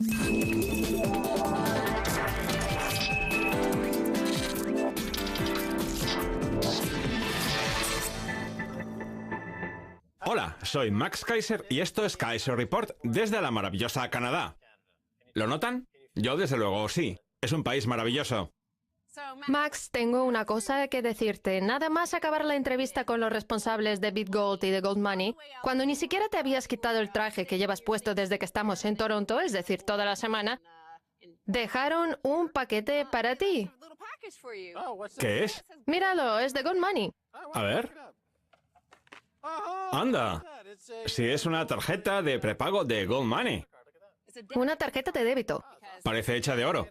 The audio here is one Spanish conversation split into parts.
Hola, soy Max Kaiser y esto es Kaiser Report desde la maravillosa Canadá. ¿Lo notan? Yo desde luego sí. Es un país maravilloso. Max, tengo una cosa que decirte. Nada más acabar la entrevista con los responsables de BitGold y de Gold Money, cuando ni siquiera te habías quitado el traje que llevas puesto desde que estamos en Toronto, es decir, toda la semana, dejaron un paquete para ti. ¿Qué es? Míralo, es de Gold Money. A ver. ¡Anda! Sí, es una tarjeta de prepago de Gold Money. Una tarjeta de débito. Parece hecha de oro.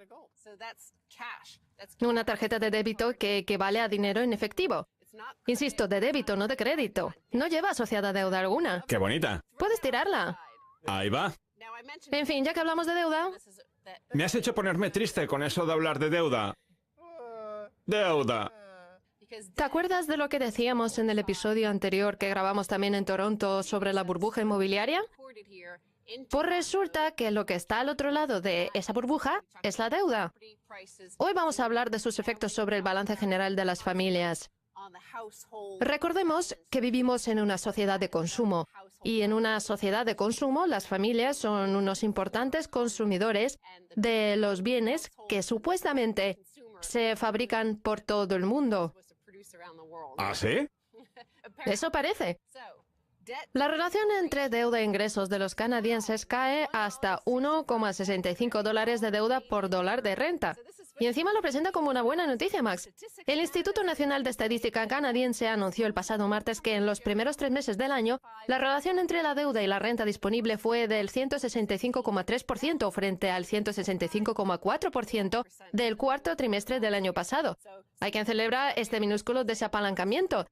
Una tarjeta de débito que equivale a dinero en efectivo. Insisto, de débito, no de crédito. No lleva asociada deuda alguna. ¡Qué bonita! Puedes tirarla. Ahí va. En fin, ya que hablamos de deuda, Me has hecho ponerme triste con eso de hablar de deuda. Deuda. ¿te acuerdas de lo que decíamos en el episodio anterior que grabamos también en Toronto sobre la burbuja inmobiliaria? Pues resulta que lo que está al otro lado de esa burbuja es la deuda. Hoy vamos a hablar de sus efectos sobre el balance general de las familias. Recordemos que vivimos en una sociedad de consumo, y en una sociedad de consumo las familias son unos importantes consumidores de los bienes que supuestamente se fabrican por todo el mundo. ¿Ah, sí? Eso parece. La relación entre deuda e ingresos de los canadienses cae hasta $1,65 de deuda por dólar de renta. Y encima lo presenta como una buena noticia, Max. El Instituto Nacional de Estadística canadiense anunció el pasado martes que en los primeros 3 meses del año, la relación entre la deuda y la renta disponible fue del 165,3% frente al 165,4% del cuarto trimestre del año pasado. Hay quien celebra este minúsculo desapalancamiento.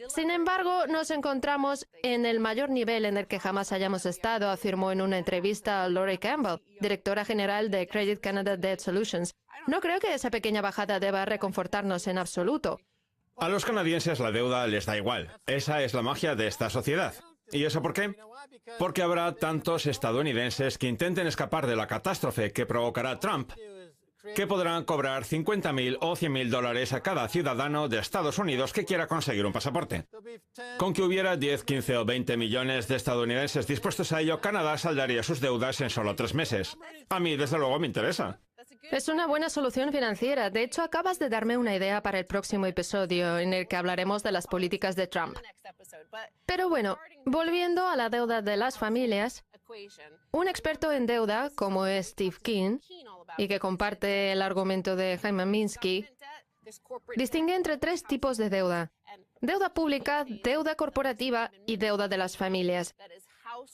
Sin embargo, nos encontramos en el mayor nivel en el que jamás hayamos estado, afirmó en una entrevista a Lori Campbell, directora general de Credit Canada Debt Solutions. No creo que esa pequeña bajada deba reconfortarnos en absoluto. A los canadienses la deuda les da igual. Esa es la magia de esta sociedad. ¿Y eso por qué? Porque habrá tantos estadounidenses que intenten escapar de la catástrofe que provocará Trump, que podrán cobrar $50,000 o $100,000 a cada ciudadano de Estados Unidos que quiera conseguir un pasaporte. Con que hubiera 10, 15 o 20 millones de estadounidenses dispuestos a ello, Canadá saldaría sus deudas en solo 3 meses. A mí, desde luego, me interesa. Es una buena solución financiera. De hecho, acabas de darme una idea para el próximo episodio, en el que hablaremos de las políticas de Trump. Pero bueno, volviendo a la deuda de las familias, un experto en deuda, como es Steve King, y que comparte el argumento de Jaime Minsky, distingue entre 3 tipos de deuda: deuda pública, deuda corporativa y deuda de las familias,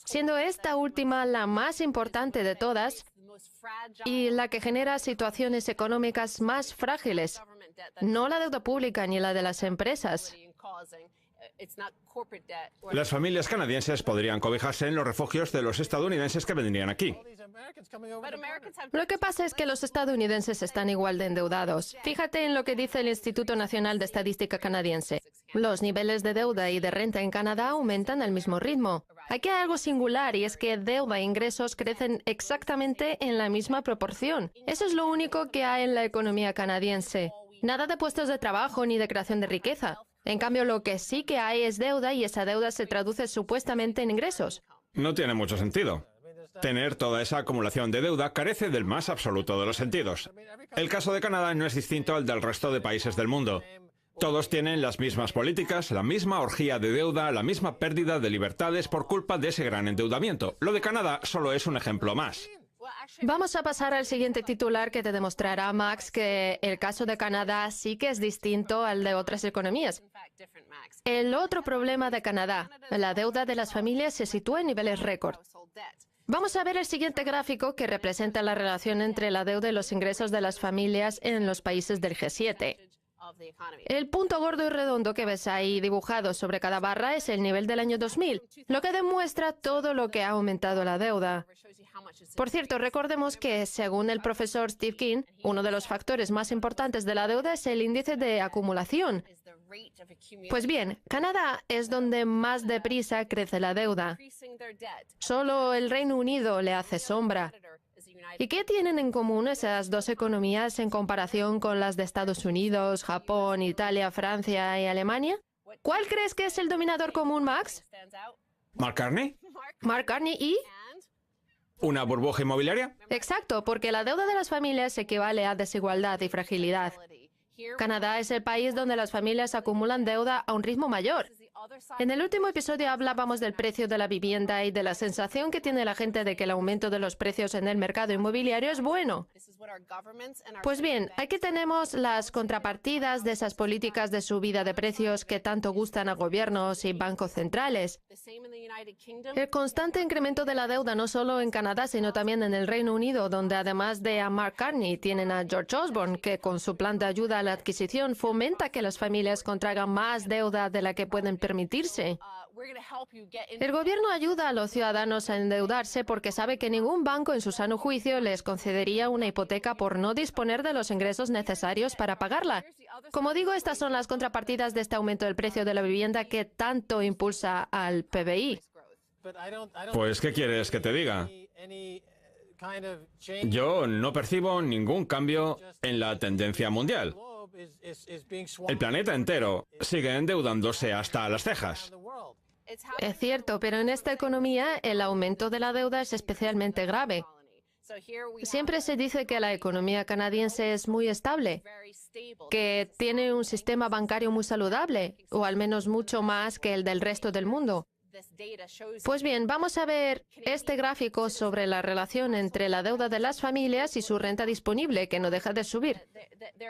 siendo esta última la más importante de todas y la que genera situaciones económicas más frágiles, no la deuda pública ni la de las empresas. Las familias canadienses podrían cobijarse en los refugios de los estadounidenses que vendrían aquí. Lo que pasa es que los estadounidenses están igual de endeudados. Fíjate en lo que dice el Instituto Nacional de Estadística canadiense. Los niveles de deuda y de renta en Canadá aumentan al mismo ritmo. Aquí hay algo singular, y es que deuda e ingresos crecen exactamente en la misma proporción. Eso es lo único que hay en la economía canadiense. Nada de puestos de trabajo ni de creación de riqueza. En cambio, lo que sí que hay es deuda, y esa deuda se traduce supuestamente en ingresos. No tiene mucho sentido. Tener toda esa acumulación de deuda carece del más absoluto de los sentidos. El caso de Canadá no es distinto al del resto de países del mundo. Todos tienen las mismas políticas, la misma orgía de deuda, la misma pérdida de libertades por culpa de ese gran endeudamiento. Lo de Canadá solo es un ejemplo más. Vamos a pasar al siguiente titular que te demostrará, Max, que el caso de Canadá sí que es distinto al de otras economías. El otro problema de Canadá, la deuda de las familias, se sitúa en niveles récord. Vamos a ver el siguiente gráfico que representa la relación entre la deuda y los ingresos de las familias en los países del G7. El punto gordo y redondo que ves ahí dibujado sobre cada barra es el nivel del año 2000, lo que demuestra todo lo que ha aumentado la deuda. Por cierto, recordemos que, según el profesor Steve King, uno de los factores más importantes de la deuda es el índice de acumulación. Pues bien, Canadá es donde más deprisa crece la deuda. Solo el Reino Unido le hace sombra. ¿Y qué tienen en común esas dos economías en comparación con las de Estados Unidos, Japón, Italia, Francia y Alemania? ¿Cuál crees que es el dominador común, Max? ¿Mark Carney? Mark Carney y... ¿Una burbuja inmobiliaria? Exacto, porque la deuda de las familias equivale a desigualdad y fragilidad. Canadá es el país donde las familias acumulan deuda a un ritmo mayor. En el último episodio hablábamos del precio de la vivienda y de la sensación que tiene la gente de que el aumento de los precios en el mercado inmobiliario es bueno. Pues bien, aquí tenemos las contrapartidas de esas políticas de subida de precios que tanto gustan a gobiernos y bancos centrales. El constante incremento de la deuda no solo en Canadá, sino también en el Reino Unido, donde además de a Mark Carney tienen a George Osborne, que con su plan de ayuda a la adquisición fomenta que las familias contraigan más deuda de la que pueden permitirse. El gobierno ayuda a los ciudadanos a endeudarse porque sabe que ningún banco en su sano juicio les concedería una hipoteca por no disponer de los ingresos necesarios para pagarla. Como digo, estas son las contrapartidas de este aumento del precio de la vivienda que tanto impulsa al PBI. Pues, ¿qué quieres que te diga? Yo no percibo ningún cambio en la tendencia mundial. El planeta entero sigue endeudándose hasta las cejas. Es cierto, pero en esta economía el aumento de la deuda es especialmente grave. Siempre se dice que la economía canadiense es muy estable, que tiene un sistema bancario muy saludable, o al menos mucho más que el del resto del mundo. Pues bien, vamos a ver este gráfico sobre la relación entre la deuda de las familias y su renta disponible, que no deja de subir.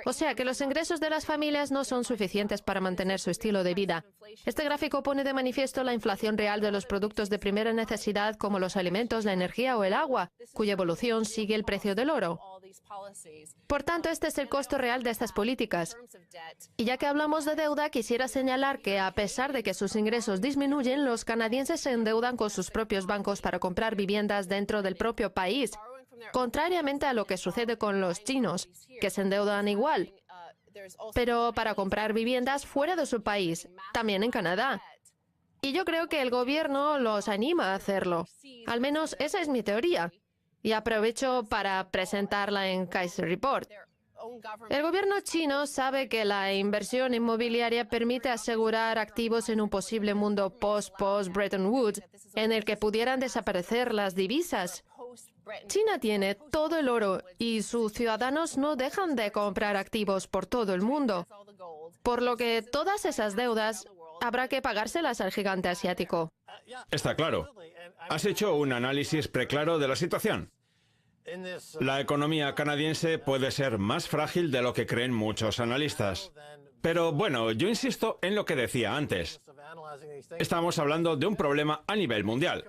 O sea, que los ingresos de las familias no son suficientes para mantener su estilo de vida. Este gráfico pone de manifiesto la inflación real de los productos de primera necesidad como los alimentos, la energía o el agua, cuya evolución sigue el precio del oro. Por tanto, este es el costo real de estas políticas. Y ya que hablamos de deuda, quisiera señalar que a pesar de que sus ingresos disminuyen, los canadienses se endeudan con sus propios bancos para comprar viviendas dentro del propio país, contrariamente a lo que sucede con los chinos, que se endeudan igual, pero para comprar viviendas fuera de su país, también en Canadá. Y yo creo que el gobierno los anima a hacerlo. Al menos esa es mi teoría. Y aprovecho para presentarla en Kaiser Report. El gobierno chino sabe que la inversión inmobiliaria permite asegurar activos en un posible mundo post-Bretton Woods, en el que pudieran desaparecer las divisas. China tiene todo el oro y sus ciudadanos no dejan de comprar activos por todo el mundo, por lo que todas esas deudas habrá que pagárselas al gigante asiático. Está claro. Has hecho un análisis preclaro de la situación. La economía canadiense puede ser más frágil de lo que creen muchos analistas. Pero bueno, yo insisto en lo que decía antes. Estamos hablando de un problema a nivel mundial.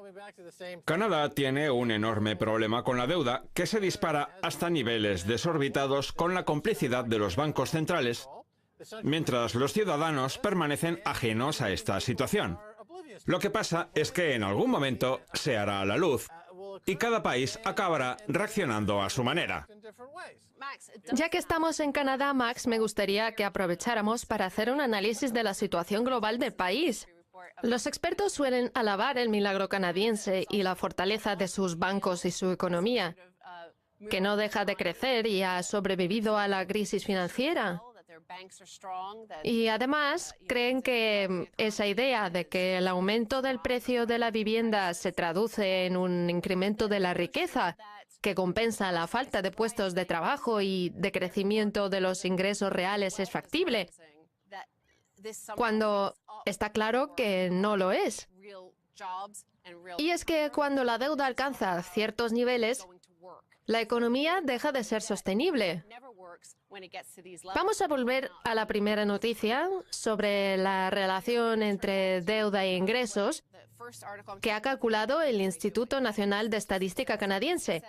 Canadá tiene un enorme problema con la deuda que se dispara hasta niveles desorbitados con la complicidad de los bancos centrales, mientras los ciudadanos permanecen ajenos a esta situación. Lo que pasa es que en algún momento se hará a la luz y cada país acabará reaccionando a su manera. Ya que estamos en Canadá, Max, me gustaría que aprovecháramos para hacer un análisis de la situación global del país. Los expertos suelen alabar el milagro canadiense y la fortaleza de sus bancos y su economía, que no deja de crecer y ha sobrevivido a la crisis financiera. Y además, creen que esa idea de que el aumento del precio de la vivienda se traduce en un incremento de la riqueza, que compensa la falta de puestos de trabajo y de crecimiento de los ingresos reales es factible, cuando está claro que no lo es. Y es que cuando la deuda alcanza ciertos niveles, la economía deja de ser sostenible. Vamos a volver a la primera noticia sobre la relación entre deuda e ingresos que ha calculado el Instituto Nacional de Estadística canadiense.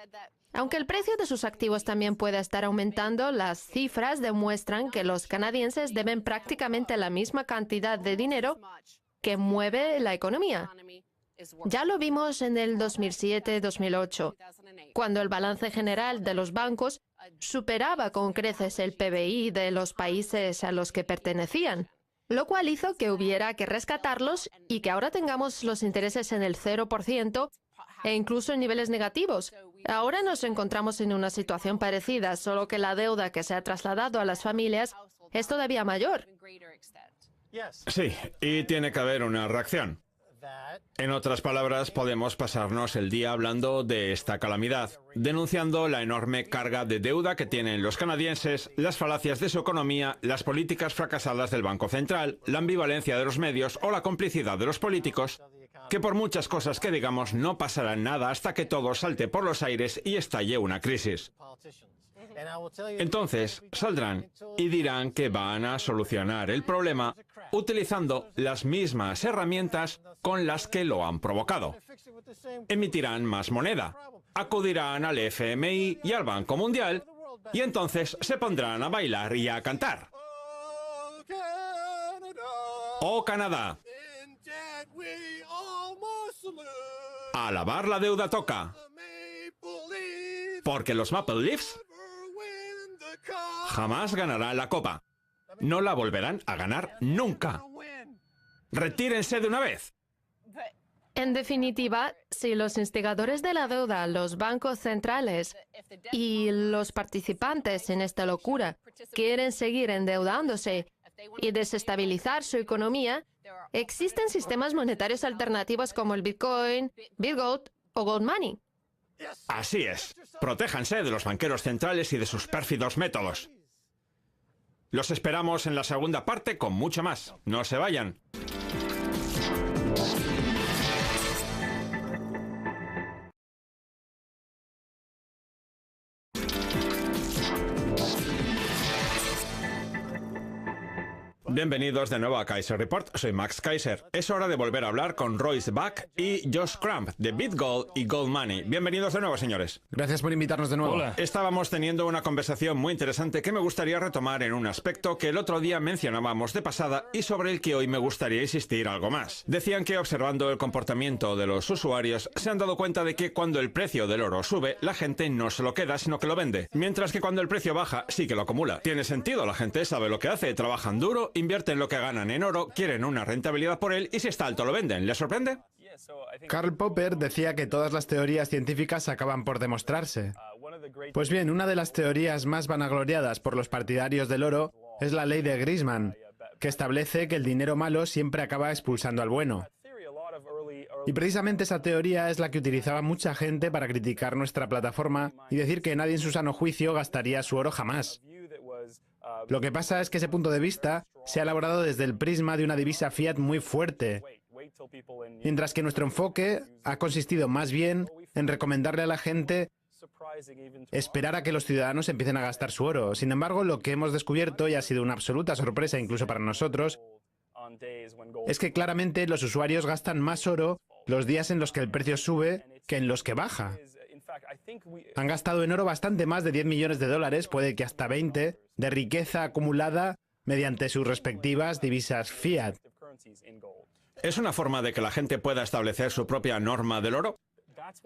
Aunque el precio de sus activos también pueda estar aumentando, las cifras demuestran que los canadienses deben prácticamente la misma cantidad de dinero que mueve la economía. Ya lo vimos en el 2007-2008, cuando el balance general de los bancos superaba con creces el PBI de los países a los que pertenecían, lo cual hizo que hubiera que rescatarlos y que ahora tengamos los intereses en el 0% e incluso en niveles negativos. Ahora nos encontramos en una situación parecida, solo que la deuda que se ha trasladado a las familias es todavía mayor. Sí, y tiene que haber una reacción. En otras palabras, podemos pasarnos el día hablando de esta calamidad, denunciando la enorme carga de deuda que tienen los canadienses, las falacias de su economía, las políticas fracasadas del Banco Central, la ambivalencia de los medios o la complicidad de los políticos, que por muchas cosas que digamos no pasará nada hasta que todo salte por los aires y estalle una crisis. Entonces saldrán y dirán que van a solucionar el problema utilizando las mismas herramientas con las que lo han provocado. Emitirán más moneda, acudirán al FMI y al Banco Mundial y entonces se pondrán a bailar y a cantar. ¡Oh, Canadá! A lavar la deuda toca, porque los Maple Leafs jamás ganarán la copa. No la volverán a ganar nunca. ¡Retírense de una vez! En definitiva, si los instigadores de la deuda, los bancos centrales y los participantes en esta locura quieren seguir endeudándose y desestabilizar su economía, existen sistemas monetarios alternativos como el Bitcoin, Bitgold o Gold Money. Así es. Protéjanse de los banqueros centrales y de sus pérfidos métodos. Los esperamos en la segunda parte con mucho más. No se vayan. Bienvenidos de nuevo a Kaiser Report, soy Max Kaiser. Es hora de volver a hablar con Royce Buck y Josh Crump de Bitgold y Gold Money. Bienvenidos de nuevo, señores. Gracias por invitarnos de nuevo. Hola. Estábamos teniendo una conversación muy interesante que me gustaría retomar en un aspecto que el otro día mencionábamos de pasada y sobre el que hoy me gustaría insistir algo más. Decían que observando el comportamiento de los usuarios se han dado cuenta de que cuando el precio del oro sube, la gente no se lo queda, sino que lo vende. Mientras que cuando el precio baja, sí que lo acumula. Tiene sentido, la gente sabe lo que hace, trabajan duro, invierten lo que ganan en oro, quieren una rentabilidad por él y si está alto lo venden. ¿Les sorprende? Karl Popper decía que todas las teorías científicas acaban por demostrarse. Pues bien, una de las teorías más vanagloriadas por los partidarios del oro es la ley de Grisman, que establece que el dinero malo siempre acaba expulsando al bueno. Y precisamente esa teoría es la que utilizaba mucha gente para criticar nuestra plataforma y decir que nadie en su sano juicio gastaría su oro jamás. Lo que pasa es que ese punto de vista se ha elaborado desde el prisma de una divisa fiat muy fuerte, mientras que nuestro enfoque ha consistido más bien en recomendarle a la gente esperar a que los ciudadanos empiecen a gastar su oro. Sin embargo, lo que hemos descubierto, y ha sido una absoluta sorpresa incluso para nosotros, es que claramente los usuarios gastan más oro los días en los que el precio sube que en los que baja. Han gastado en oro bastante más de 10 millones de dólares, puede que hasta 20, de riqueza acumulada mediante sus respectivas divisas fiat. ¿Es una forma de que la gente pueda establecer su propia norma del oro?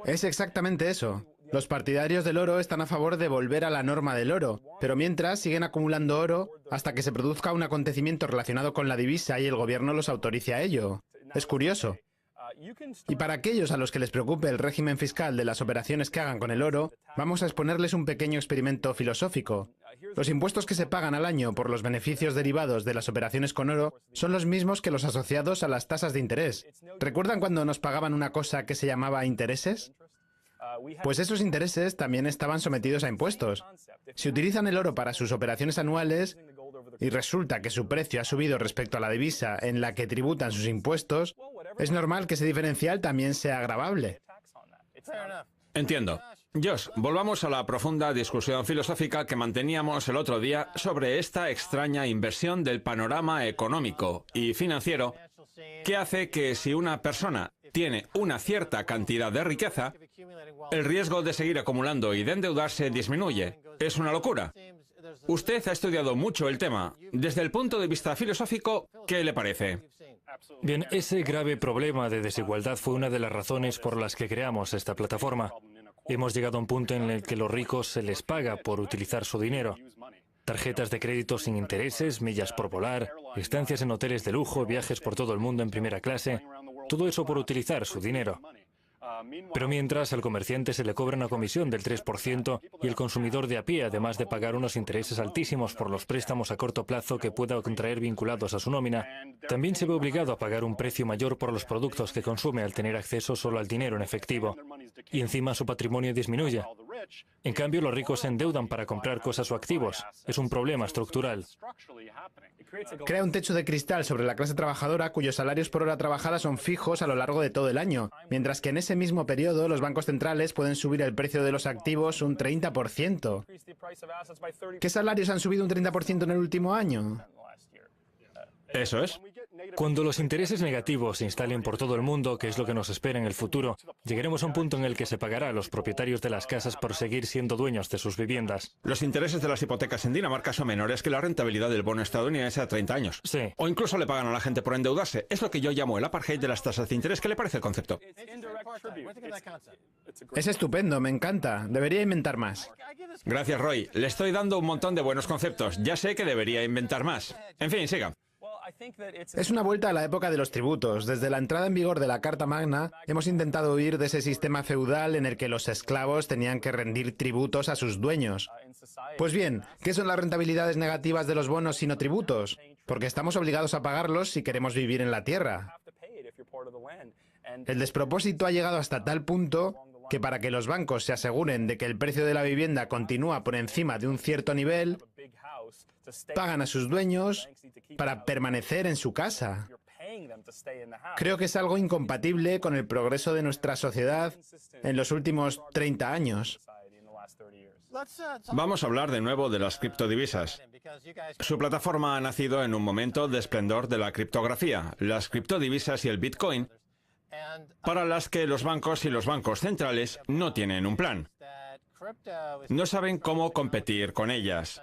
Es exactamente eso. Los partidarios del oro están a favor de volver a la norma del oro, pero mientras siguen acumulando oro hasta que se produzca un acontecimiento relacionado con la divisa y el gobierno los autorice a ello. Es curioso. Y para aquellos a los que les preocupe el régimen fiscal de las operaciones que hagan con el oro, vamos a exponerles un pequeño experimento filosófico. Los impuestos que se pagan al año por los beneficios derivados de las operaciones con oro son los mismos que los asociados a las tasas de interés. ¿Recuerdan cuando nos pagaban una cosa que se llamaba intereses? Pues esos intereses también estaban sometidos a impuestos. Si utilizan el oro para sus operaciones anuales y resulta que su precio ha subido respecto a la divisa en la que tributan sus impuestos, es normal que ese diferencial también sea gravable. Entiendo. Josh, volvamos a la profunda discusión filosófica que manteníamos el otro día sobre esta extraña inversión del panorama económico y financiero que hace que si una persona tiene una cierta cantidad de riqueza, el riesgo de seguir acumulando y de endeudarse disminuye. Es una locura. Usted ha estudiado mucho el tema. Desde el punto de vista filosófico, ¿qué le parece? Bien, ese grave problema de desigualdad fue una de las razones por las que creamos esta plataforma. Hemos llegado a un punto en el que los ricos se les paga por utilizar su dinero. Tarjetas de crédito sin intereses, millas por volar, estancias en hoteles de lujo, viajes por todo el mundo en primera clase, todo eso por utilizar su dinero. Pero mientras, al comerciante se le cobra una comisión del 3% y el consumidor de a pie, además de pagar unos intereses altísimos por los préstamos a corto plazo que pueda contraer vinculados a su nómina, también se ve obligado a pagar un precio mayor por los productos que consume al tener acceso solo al dinero en efectivo. Y encima su patrimonio disminuye. En cambio, los ricos se endeudan para comprar cosas o activos. Es un problema estructural. Crea un techo de cristal sobre la clase trabajadora cuyos salarios por hora trabajada son fijos a lo largo de todo el año, mientras que en ese mismo periodo los bancos centrales pueden subir el precio de los activos un 30%. ¿Qué salarios han subido un 30% en el último año? Eso es. Cuando los intereses negativos se instalen por todo el mundo, que es lo que nos espera en el futuro, llegaremos a un punto en el que se pagará a los propietarios de las casas por seguir siendo dueños de sus viviendas. Los intereses de las hipotecas en Dinamarca son menores que la rentabilidad del bono estadounidense a 30 años. Sí. O incluso le pagan a la gente por endeudarse. Es lo que yo llamo el apartheid de las tasas de interés. ¿Qué le parece el concepto? Es estupendo, me encanta. Debería inventar más. Gracias, Roy. Le estoy dando un montón de buenos conceptos. Ya sé que debería inventar más. En fin, siga. Es una vuelta a la época de los tributos. Desde la entrada en vigor de la Carta Magna, hemos intentado huir de ese sistema feudal en el que los esclavos tenían que rendir tributos a sus dueños. Pues bien, ¿qué son las rentabilidades negativas de los bonos sino tributos? Porque estamos obligados a pagarlos si queremos vivir en la tierra. El despropósito ha llegado hasta tal punto que para que los bancos se aseguren de que el precio de la vivienda continúa por encima de un cierto nivel, pagan a sus dueños para permanecer en su casa. Creo que es algo incompatible con el progreso de nuestra sociedad en los últimos 30 años. Vamos a hablar de nuevo de las criptodivisas. Su plataforma ha nacido en un momento de esplendor de la criptografía, las criptodivisas y el Bitcoin, para las que los bancos y los bancos centrales no tienen un plan. No saben cómo competir con ellas.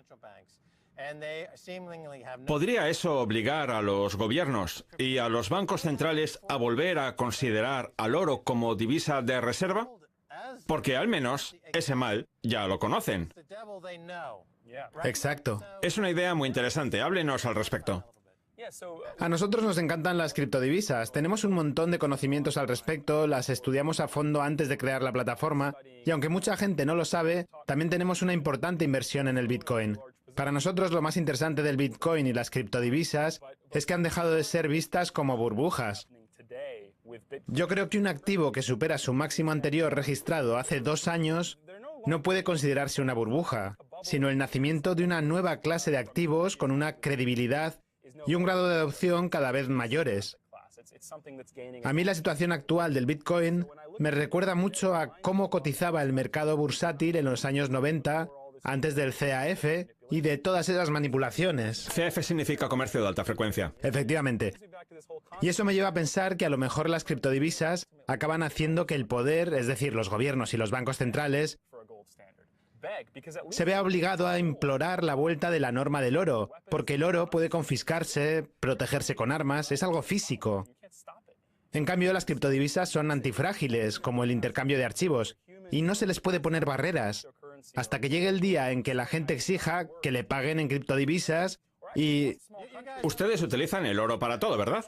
¿Podría eso obligar a los gobiernos y a los bancos centrales a volver a considerar al oro como divisa de reserva? Porque al menos ese mal ya lo conocen. Exacto. Es una idea muy interesante. Háblenos al respecto. A nosotros nos encantan las criptodivisas. Tenemos un montón de conocimientos al respecto, las estudiamos a fondo antes de crear la plataforma, y aunque mucha gente no lo sabe, también tenemos una importante inversión en el Bitcoin. Para nosotros lo más interesante del Bitcoin y las criptodivisas es que han dejado de ser vistas como burbujas. Yo creo que un activo que supera su máximo anterior registrado hace 2 años no puede considerarse una burbuja, sino el nacimiento de una nueva clase de activos con una credibilidad y un grado de adopción cada vez mayores. A mí la situación actual del Bitcoin me recuerda mucho a cómo cotizaba el mercado bursátil en los años 90, antes del CAF y de todas esas manipulaciones. CAF significa comercio de alta frecuencia. Efectivamente. Y eso me lleva a pensar que a lo mejor las criptodivisas acaban haciendo que el poder, es decir, los gobiernos y los bancos centrales, se vea obligado a implorar la vuelta de la norma del oro, porque el oro puede confiscarse, protegerse con armas, es algo físico. En cambio, las criptodivisas son antifrágiles, como el intercambio de archivos, y no se les puede poner barreras, hasta que llegue el día en que la gente exija que le paguen en criptodivisas y... Ustedes utilizan el oro para todo, ¿verdad?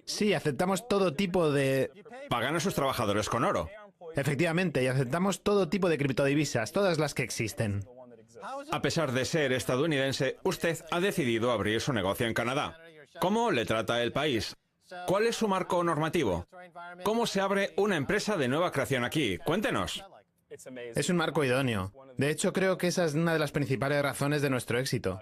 Sí, aceptamos todo tipo de... Pagan a sus trabajadores con oro. Efectivamente, y aceptamos todo tipo de criptodivisas, todas las que existen. A pesar de ser estadounidense, usted ha decidido abrir su negocio en Canadá. ¿Cómo le trata el país? ¿Cuál es su marco normativo? ¿Cómo se abre una empresa de nueva creación aquí? Cuéntenos. Es un marco idóneo. De hecho, creo que esa es una de las principales razones de nuestro éxito.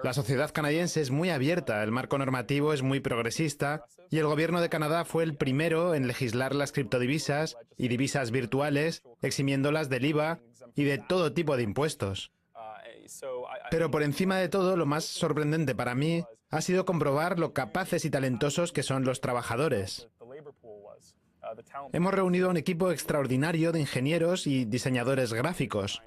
La sociedad canadiense es muy abierta, el marco normativo es muy progresista y el gobierno de Canadá fue el primero en legislar las criptodivisas y divisas virtuales, eximiéndolas del IVA y de todo tipo de impuestos. Pero por encima de todo, lo más sorprendente para mí ha sido comprobar lo capaces y talentosos que son los trabajadores. Hemos reunido un equipo extraordinario de ingenieros y diseñadores gráficos.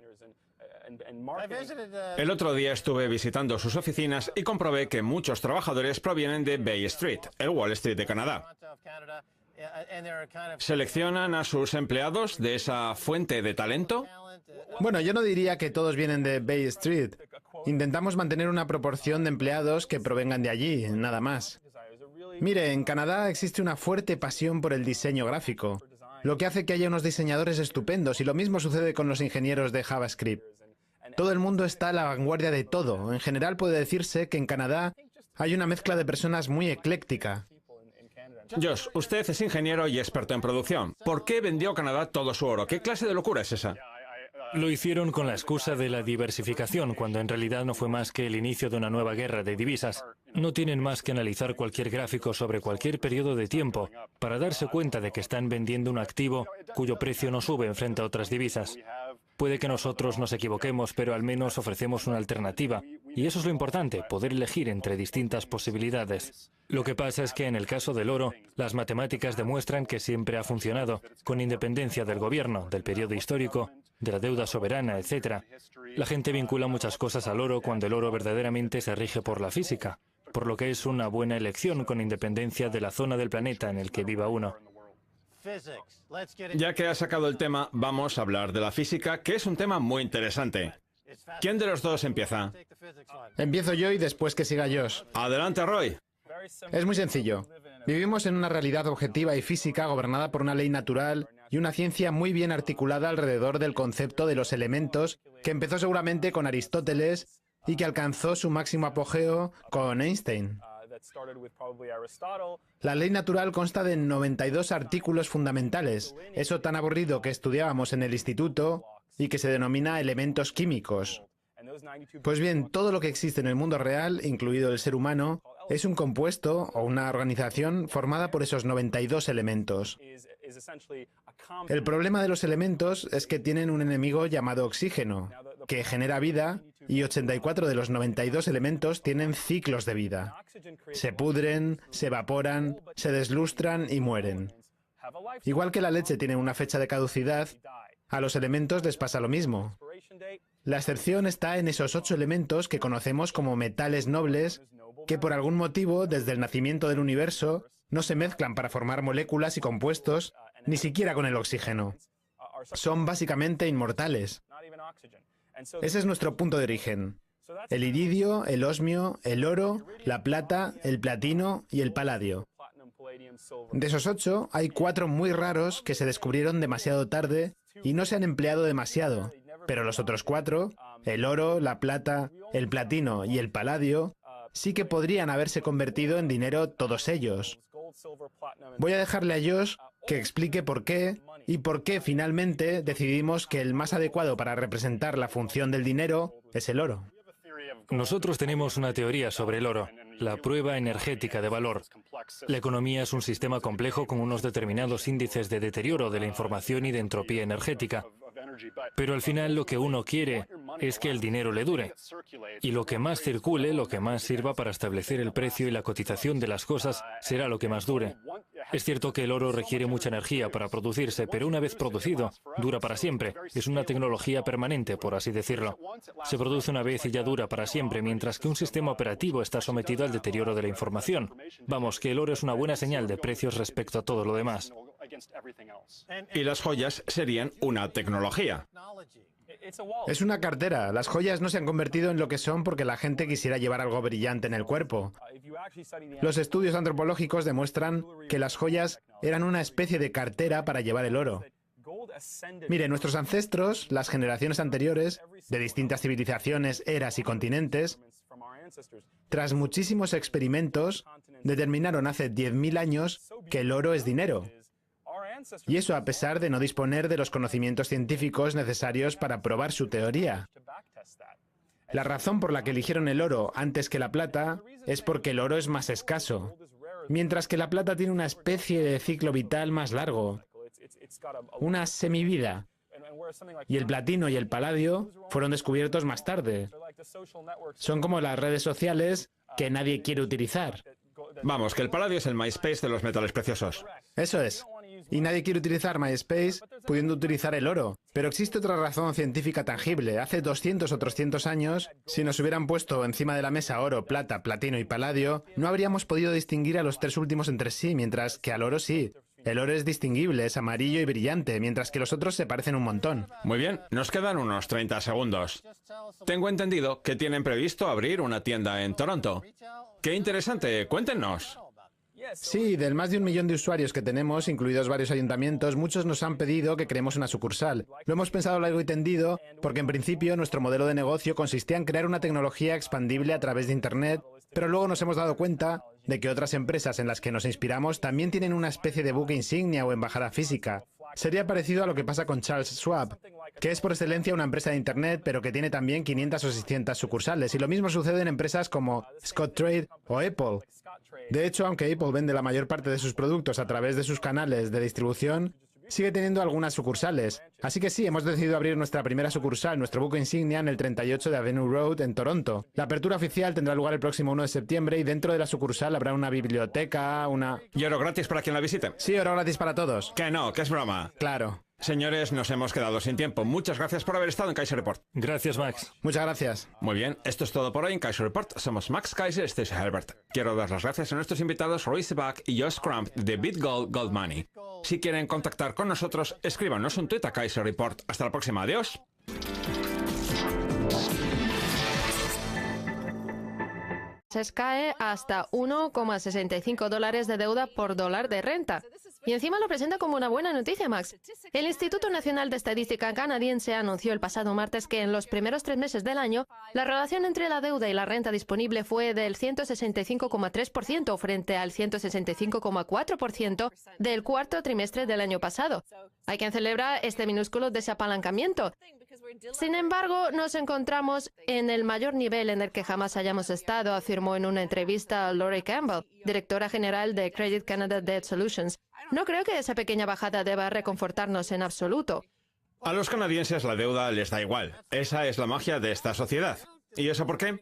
El otro día estuve visitando sus oficinas y comprobé que muchos trabajadores provienen de Bay Street, el Wall Street de Canadá. ¿Seleccionan a sus empleados de esa fuente de talento? Bueno, yo no diría que todos vienen de Bay Street. Intentamos mantener una proporción de empleados que provengan de allí, nada más. Mire, en Canadá existe una fuerte pasión por el diseño gráfico. lo que hace que haya unos diseñadores estupendos, y lo mismo sucede con los ingenieros de JavaScript. Todo el mundo está a la vanguardia de todo. En general puede decirse que en Canadá hay una mezcla de personas muy ecléctica. Josh, usted es ingeniero y experto en producción. ¿Por qué vendió Canadá todo su oro? ¿Qué clase de locura es esa? Lo hicieron con la excusa de la diversificación, cuando en realidad no fue más que el inicio de una nueva guerra de divisas. No tienen más que analizar cualquier gráfico sobre cualquier periodo de tiempo para darse cuenta de que están vendiendo un activo cuyo precio no sube frente a otras divisas. Puede que nosotros nos equivoquemos, pero al menos ofrecemos una alternativa. Y eso es lo importante, poder elegir entre distintas posibilidades. Lo que pasa es que en el caso del oro, las matemáticas demuestran que siempre ha funcionado, con independencia del gobierno, del periodo histórico, de la deuda soberana, etc. La gente vincula muchas cosas al oro cuando el oro verdaderamente se rige por la física, por lo que es una buena elección con independencia de la zona del planeta en el que viva uno. Ya que ha sacado el tema, vamos a hablar de la física, que es un tema muy interesante. ¿Quién de los dos empieza? Empiezo yo y después que siga Josh. Adelante, Roy. Es muy sencillo. Vivimos en una realidad objetiva y física gobernada por una ley natural y una ciencia muy bien articulada alrededor del concepto de los elementos, que empezó seguramente con Aristóteles y que alcanzó su máximo apogeo con Einstein. La ley natural consta de 92 artículos fundamentales, eso tan aburrido que estudiábamos en el instituto y que se denomina elementos químicos. Pues bien, todo lo que existe en el mundo real, incluido el ser humano, es un compuesto o una organización formada por esos 92 elementos. El problema de los elementos es que tienen un enemigo llamado oxígeno, que genera vida, y 84 de los 92 elementos tienen ciclos de vida. Se pudren, se evaporan, se deslustran y mueren. Igual que la leche tiene una fecha de caducidad, a los elementos les pasa lo mismo. La excepción está en esos 8 elementos que conocemos como metales nobles, que por algún motivo, desde el nacimiento del universo, no se mezclan para formar moléculas y compuestos, ni siquiera con el oxígeno. Son básicamente inmortales. Ese es nuestro punto de origen. El iridio, el osmio, el oro, la plata, el platino y el paladio. De esos 8, hay 4 muy raros que se descubrieron demasiado tarde y no se han empleado demasiado, pero los otros 4, el oro, la plata, el platino y el paladio, sí que podrían haberse convertido en dinero todos ellos. Voy a dejarle a Josh que explique por qué y por qué finalmente decidimos que el más adecuado para representar la función del dinero es el oro. Nosotros tenemos una teoría sobre el oro, la prueba energética de valor. La economía es un sistema complejo con unos determinados índices de deterioro de la información y de entropía energética. Pero al final lo que uno quiere es que el dinero le dure. Y lo que más circule, lo que más sirva para establecer el precio y la cotización de las cosas, será lo que más dure. Es cierto que el oro requiere mucha energía para producirse, pero una vez producido, dura para siempre. Es una tecnología permanente, por así decirlo. Se produce una vez y ya dura para siempre, mientras que un sistema operativo está sometido al deterioro de la información. Vamos, que el oro es una buena señal de precios respecto a todo lo demás. Y las joyas serían una tecnología. Es una cartera. Las joyas no se han convertido en lo que son porque la gente quisiera llevar algo brillante en el cuerpo. Los estudios antropológicos demuestran que las joyas eran una especie de cartera para llevar el oro. Mire, nuestros ancestros, las generaciones anteriores, de distintas civilizaciones, eras y continentes, tras muchísimos experimentos, determinaron hace 10.000 años que el oro es dinero. Y eso a pesar de no disponer de los conocimientos científicos necesarios para probar su teoría. La razón por la que eligieron el oro antes que la plata es porque el oro es más escaso, mientras que la plata tiene una especie de ciclo vital más largo, una semivida. Y el platino y el paladio fueron descubiertos más tarde. Son como las redes sociales que nadie quiere utilizar. Vamos, que el paladio es el MySpace de los metales preciosos. Eso es. Y nadie quiere utilizar MySpace pudiendo utilizar el oro. Pero existe otra razón científica tangible. Hace 200 o 300 años, si nos hubieran puesto encima de la mesa oro, plata, platino y paladio, no habríamos podido distinguir a los 3 últimos entre sí, mientras que al oro sí. El oro es distinguible, es amarillo y brillante, mientras que los otros se parecen un montón. Muy bien, nos quedan unos 30 segundos. Tengo entendido que tienen previsto abrir una tienda en Toronto. ¡Qué interesante! Cuéntenos. Sí, del más de 1 millón de usuarios que tenemos, incluidos varios ayuntamientos, muchos nos han pedido que creemos una sucursal. Lo hemos pensado largo y tendido porque en principio nuestro modelo de negocio consistía en crear una tecnología expandible a través de Internet, pero luego nos hemos dado cuenta de que otras empresas en las que nos inspiramos también tienen una especie de buque insignia o embajada física. Sería parecido a lo que pasa con Charles Schwab, que es por excelencia una empresa de Internet, pero que tiene también 500 o 600 sucursales. Y lo mismo sucede en empresas como Scottrade o Apple. De hecho, aunque Apple vende la mayor parte de sus productos a través de sus canales de distribución, sigue teniendo algunas sucursales. Así que sí, hemos decidido abrir nuestra primera sucursal, nuestro buque insignia, en el 38 de Avenue Road, en Toronto. La apertura oficial tendrá lugar el próximo 1 de septiembre y dentro de la sucursal habrá una biblioteca, ¿Y oro gratis para quien la visite? Sí, oro gratis para todos. Que no, que es broma. Claro. Señores, nos hemos quedado sin tiempo. Muchas gracias por haber estado en Kaiser Report. Gracias, Max. Muchas gracias. Muy bien, esto es todo por hoy en Kaiser Report. Somos Max Kaiser, este es Herbert. Quiero dar las gracias a nuestros invitados Royce Bach y Josh Crump de BitGold Gold Money. Si quieren contactar con nosotros, escríbanos un tweet a Kaiser Report. Hasta la próxima. Adiós. Cae hasta 1,65 dólares de deuda por dólar de renta. Y encima lo presenta como una buena noticia, Max. El Instituto Nacional de Estadística canadiense anunció el pasado martes que en los primeros 3 meses del año, la relación entre la deuda y la renta disponible fue del 165,3% frente al 165,4% del cuarto trimestre del año pasado. Hay quien celebra este minúsculo desapalancamiento. Sin embargo, nos encontramos en el mayor nivel en el que jamás hayamos estado, afirmó en una entrevista a Lori Campbell, directora general de Credit Canada Debt Solutions. No creo que esa pequeña bajada deba reconfortarnos en absoluto. A los canadienses la deuda les da igual. Esa es la magia de esta sociedad. ¿Y eso por qué?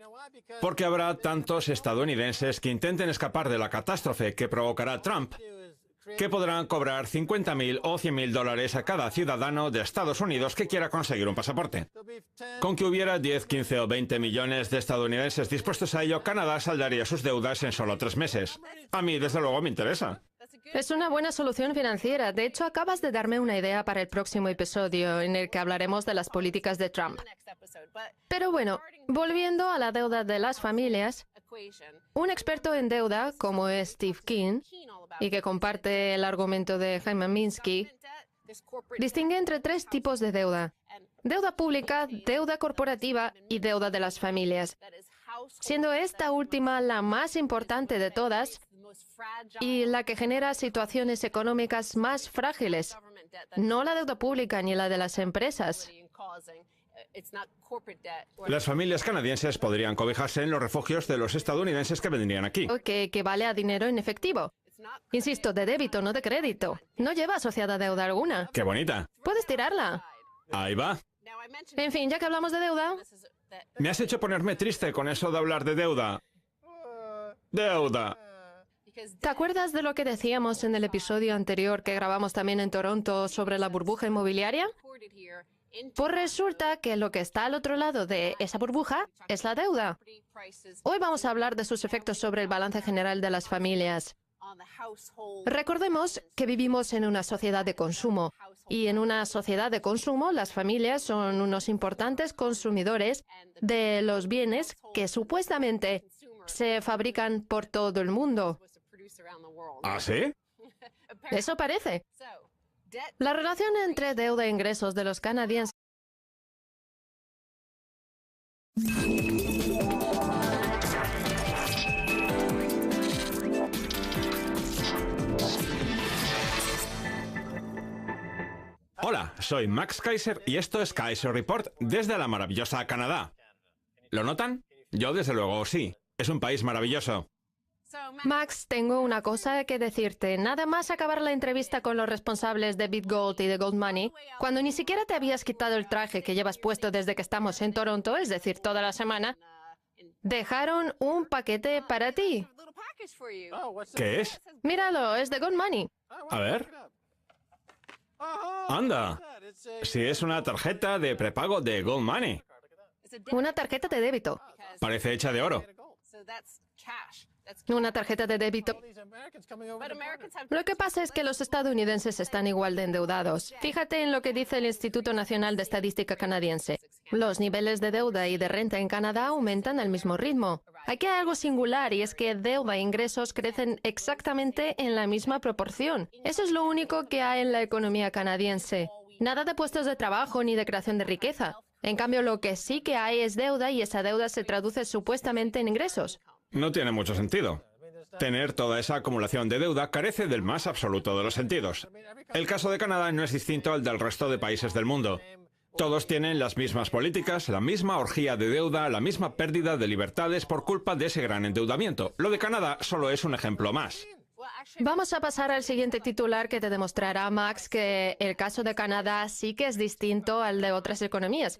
Porque habrá tantos estadounidenses que intenten escapar de la catástrofe que provocará Trump, que podrán cobrar 50.000 o 100.000 dólares a cada ciudadano de Estados Unidos que quiera conseguir un pasaporte. Con que hubiera 10, 15 o 20 millones de estadounidenses dispuestos a ello, Canadá saldaría sus deudas en solo 3 meses. A mí, desde luego, me interesa. Es una buena solución financiera. De hecho, acabas de darme una idea para el próximo episodio en el que hablaremos de las políticas de Trump. Pero bueno, volviendo a la deuda de las familias, un experto en deuda, como es Steve King, y que comparte el argumento de Jaime Minsky, distingue entre 3 tipos de deuda: deuda pública, deuda corporativa y deuda de las familias, siendo esta última la más importante de todas y la que genera situaciones económicas más frágiles, no la deuda pública ni la de las empresas. Las familias canadienses podrían cobijarse en los refugios de los estadounidenses que vendrían aquí. Que equivale a dinero en efectivo. Insisto, de débito, no de crédito. No lleva asociada deuda alguna. ¡Qué bonita! Puedes tirarla. Ahí va. En fin, ya que hablamos de deuda... Me has hecho ponerme triste con eso de hablar de deuda. Deuda. ¿Te acuerdas de lo que decíamos en el episodio anterior que grabamos también en Toronto sobre la burbuja inmobiliaria? Pues resulta que lo que está al otro lado de esa burbuja es la deuda. Hoy vamos a hablar de sus efectos sobre el balance general de las familias. Recordemos que vivimos en una sociedad de consumo, y en una sociedad de consumo las familias son unos importantes consumidores de los bienes que supuestamente se fabrican por todo el mundo. ¿Ah, sí? Eso parece. La relación entre deuda e ingresos de los canadienses Hola, soy Max Kaiser y esto es Kaiser Report desde la maravillosa Canadá. ¿Lo notan? Yo desde luego sí. Es un país maravilloso. Max, tengo una cosa que decirte. Nada más acabar la entrevista con los responsables de BitGold y de Gold Money, cuando ni siquiera te habías quitado el traje que llevas puesto desde que estamos en Toronto, es decir, toda la semana, dejaron un paquete para ti. ¿Qué es? Míralo, es de Gold Money. A ver. ¡Anda! Si es una tarjeta de prepago de Gold Money. Una tarjeta de débito. Parece hecha de oro. Una tarjeta de débito. Lo que pasa es que los estadounidenses están igual de endeudados. Fíjate en lo que dice el Instituto Nacional de Estadística canadiense. Los niveles de deuda y de renta en Canadá aumentan al mismo ritmo. Aquí hay algo singular y es que deuda e ingresos crecen exactamente en la misma proporción. Eso es lo único que hay en la economía canadiense. Nada de puestos de trabajo ni de creación de riqueza. En cambio, lo que sí que hay es deuda y esa deuda se traduce supuestamente en ingresos. No tiene mucho sentido. Tener toda esa acumulación de deuda carece del más absoluto de los sentidos. El caso de Canadá no es distinto al del resto de países del mundo. Todos tienen las mismas políticas, la misma orgía de deuda, la misma pérdida de libertades por culpa de ese gran endeudamiento. Lo de Canadá solo es un ejemplo más. Vamos a pasar al siguiente titular que te demostrará, Max, que el caso de Canadá sí que es distinto al de otras economías.